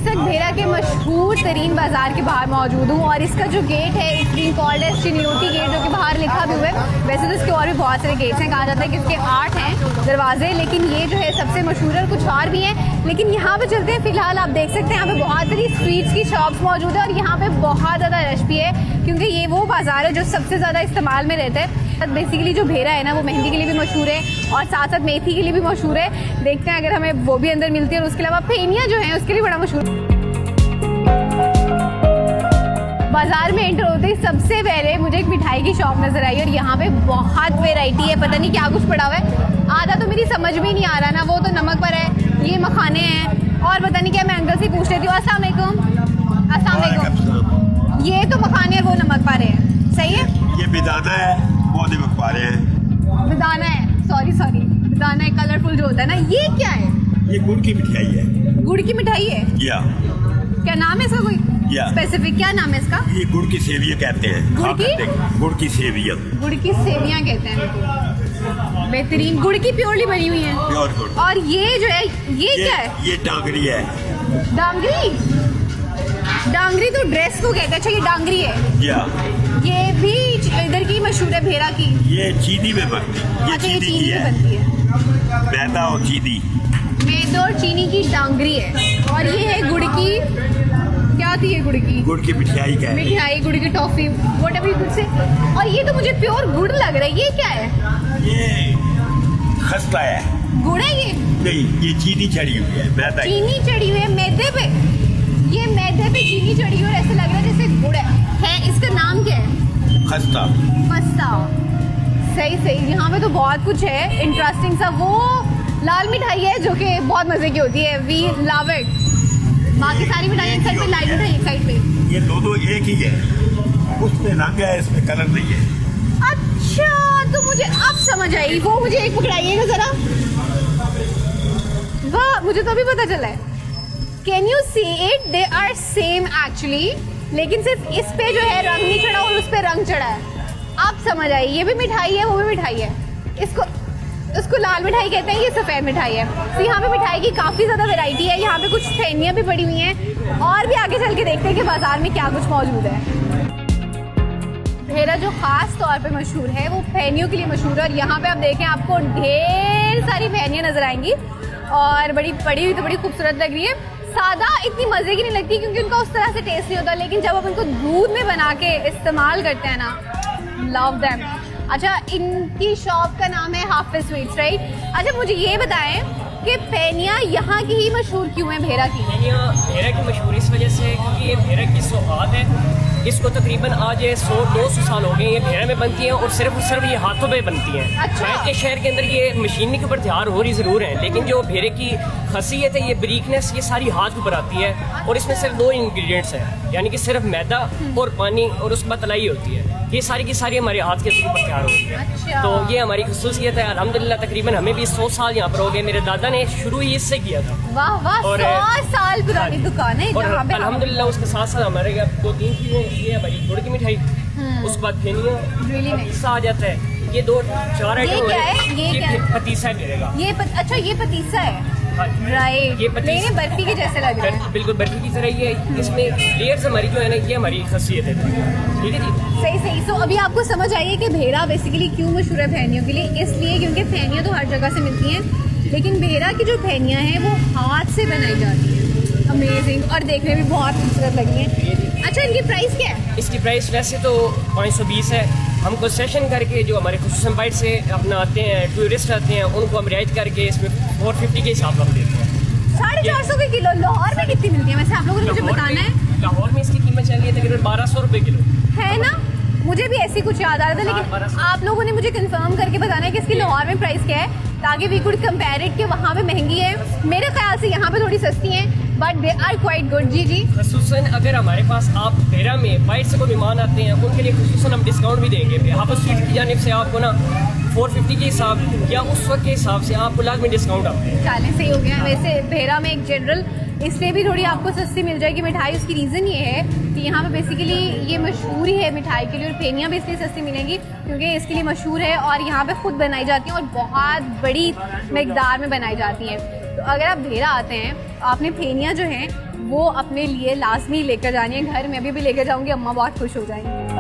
इस वक्त भेरा के मशहूर तरीन बाज़ार के बाहर मौजूद हूँ और इसका जो गेट है it's been called as Chinioti gate, जो कि बाहर लिखा भी हुआ है। वैसे तो इसके और भी बहुत सारे गेट्स हैं, कहा जाता है कि इसके 8 हैं दरवाजे, लेकिन ये जो है सबसे मशहूर है और कुछ और भी हैं। लेकिन यहाँ पे चलते हैं। फिलहाल आप देख सकते हैं यहाँ पे बहुत सारी स्वीट्स की शॉप्स मौजूद है और यहाँ पे बहुत ज़्यादा रश भी है, क्योंकि ये वो बाज़ार है जो सबसे ज़्यादा इस्तेमाल में रहता है। बेसिकली जो भेरा है ना वो मेहंदी के लिए भी मशहूर है और साथ साथ मेथी के लिए भी मशहूर है। देखते हैं अगर हमें वो भी अंदर मिलती है। और उसके अलावा फेनिया जो है उसके लिए बड़ा मशहूर है। बाजार में एंटर होते ही सबसे पहले मुझे एक मिठाई की शॉप नजर आई और यहाँ पे बहुत वैरायटी है, पता नहीं क्या कुछ पड़ा हुआ है। आधा तो मेरी समझ में नहीं आ रहा ना, वो तो नमक पर है, ये मखाने हैं और पता नहीं क्या। मैं अंकल से पूछ लेती हूँ। अस्सलाम वालेकुम। अस्सलाम वालेकुम। ये तो मखाने वो नमक पर है, सही है? ये बिदाना है, वो नमक पारे हैं। बिदाना है, सॉरी बिदाना है, कलरफुल जो होता है ना। ये क्या है? ये गुड़ की मिठाई है। गुड़ की मिठाई है? या क्या नाम है इसका? कोई स्पेसिफिक क्या नाम है इसका? ये गुड़ की सेवियां कहते हैं। गुड़ की सेवियां। गुड़ की सेवियां कहते हैं। बेहतरीन गुड़ की प्योरली बनी हुई है। प्योर गुड़। और ये जो है ये क्या है? ये डांगरी है। डांगरी तो ड्रेस को कहते हैं। अच्छा, ये डांगरी है। या ये भी इधर की मशहूर है भेरा की। ये चीनी में बनती है। ये चीनी की है। मैदा और चीनी। मैदा और चीनी की डांगरी है। और ये है गुड़ की, क्या थी ये? गुड़ की मिठाई का है। मिठाई, गुड़ की टॉफी, व्हाटएवर गुड़ से। और ये तो मुझे प्योर गुड़ लग रहा है। ये क्या है? ये खस्ता है। गुड़ है ये? नहीं, ये चीनी चढ़ी हुई है। मैदा चीनी चढ़ी हुई है मैदे पे। ये मैदे पे चीनी चढ़ी हुई है, ऐसा लग रहा है जैसे गुड़ है। इसका नाम क्या है? खस्ता। सही। यहाँ पे तो बहुत कुछ है इंटरेस्टिंग सा। वो लाल मिठाई है जो कि बहुत मजे की होती है। We love it. बाकी सारी मिठाई एक साइड पे, लाइट मिठाई एक साइड पे। ये दो एक ही है। उसमें रंग है, इसमें कलर नहीं है। अच्छा, तो मुझे अब समझ आई। वो मुझे एक पकड़ाइएगा जरा। वाह, मुझे तो अभी पता चला है। Can you see it? They are same actually, लेकिन सिर्फ इस पे जो है रंग नहीं चढ़ा और उस पे रंग चढ़ा है। आप समझ आई। ये भी मिठाई है, वो भी मिठाई है। उसको लाल मिठाई कहते हैं, ये सफ़ेद मिठाई है। तो यहाँ पे मिठाई की काफ़ी ज़्यादा वैरायटी है। यहाँ पे कुछ फेनियाँ भी पड़ी हुई हैं और भी आगे चल के देखते हैं कि बाज़ार में क्या कुछ मौजूद है। भेरा जो ख़ास तौर पे मशहूर है वो फेनियों के लिए मशहूर है। और यहाँ पे आप देखें, आपको ढेर सारी फेनियाँ नज़र आएंगी और बड़ी पड़ी हुई तो बड़ी खूबसूरत लग रही है। सादा इतनी मज़े की नहीं लगती क्योंकि उनका उस तरह से टेस्ट नहीं होता, लेकिन जब आप उनको दूध में बना के इस्तेमाल करते हैं ना, लव देम। अच्छा, इनकी शॉप का नाम है हाफिज स्वीट्स, राइट? अच्छा, मुझे ये बताएं कि फेनिया यहाँ की ही मशहूर क्यों है? भेरा की फेनिया भेरा की मशहूर इस वजह से क्योंकि ये भेरा की सौगात है। इसको तकरीबन आज 100-200 साल हो गए ये भेरा में बनती हैं और सिर्फ ये हाथों पे बनती हैं। अच्छा। शायद के शहर के अंदर ये मशीनी के ऊपर तैयार हो रही ज़रूर है, लेकिन जो भेरे की खासियत है, ये बरीकनेस, ये सारी हाथ के ऊपर आती है। और इसमें सिर्फ 2 इंग्रेडिएंट्स हैं, यानी कि सिर्फ मैदा और पानी, और उसके बाद तलाई होती है। ये सारी की सारी हमारे हाथ के ऊपर तैयार होती है। अच्छा। तो ये हमारी खसूसियत है। अल्हम्दुलिल्लाह तकरीबन हमें भी 100 साल यहाँ पर हो गए। मेरे दादा ने शुरू ही इससे किया था। वाह वाह, 100 साल पुरानी दुकान है और जहाँ पे अल्हम्दुलिल्लाह उसके साथ साथ हमारे 2-3 चीज़ें, ये हमारी गुड़ की मिठाई, उसके बाद फेनिया, पतीसा आ जाता है। ये 2-4 आइटम। ये क्या है? ये क्या है? पतीसा है मेरेगा। अच्छा, ये पतीसा है, राइट? ये पतीसा बर्फी के जैसे लग रहा है। बिल्कुल बर्फी की तरह ही है। इसमें लेयर्स हमारी जो है ना, ये हमारी खासियत है। ठीक है जी, सही। तो अभी आपको समझ आई है कि भेरा बेसिकली क्यों मशहूर है फेनियों के लिए। इसलिए क्योंकि फेनियाँ तो हर जगह से मिलती हैं, लेकिन भेरा की जो फेनियाँ हैं वो हाथ से बनाई जाती हैं। अमेजिंग, और देखने में भी बहुत खूबसूरत लगी हैं। अच्छा, इनकी प्राइस क्या है? इसकी प्राइस वैसे तो 520 है। हम कंसेशन करके जो हमारे खुसूसन बाइट से अपना आते हैं, टूरिस्ट आते हैं, उनको हम रियायत करके इसमें 450 के हिसाब हम देते हैं। 450 के किलो। लाहौर में कितनी मिलती है वैसे? आप लोगों ने मुझे बताना है। लाहौर में इसकी कीमत चल रही है तकरीबन 1200 रुपये किलो, है ना? मुझे भी ऐसी कुछ याद आ रहा था, लेकिन आप लोगों ने मुझे कंफर्म करके बताना है कि इसकी लाहौर में प्राइस क्या है, ताकि वी कुड कंपेयर इट कि वहाँ पे महंगी है। मेरे ख्याल से यहाँ पे थोड़ी सस्ती हैं, but they are quite good. जी। खसूसन अगर हमारे पास आप भेरा में बाइट से कोई मेहमान आते हैं, उनके लिए खसूसन हम डिस्काउंट भी देंगे। हाफिज स्वीट की जानिब से आपको ना 450 के हिसाब या उस वक्त के हिसाब से आपको लाजमी डिस्काउंट आते हैं। चलें, सही हो गया। वैसे भेरा में एक जनरल इसलिए भी थोड़ी आपको सस्ती मिल जाएगी मिठाई। उसकी रीज़न ये है कि यहाँ पे बेसिकली ये मशहूर ही है मिठाई के लिए, और फेनियाँ भी इसलिए सस्ती मिलेंगी क्योंकि इसके लिए मशहूर है और यहाँ पे ख़ुद बनाई जाती हैं और बहुत बड़ी मकदार में बनाई जाती हैं। तो अगर आप भेरा आते हैं तो आपने फेनियाँ जो हैं वो अपने लिए लाजमी लेकर जानी है घर में। अभी भी लेकर जाऊंगी, अम्मा बहुत खुश हो जाएंगी।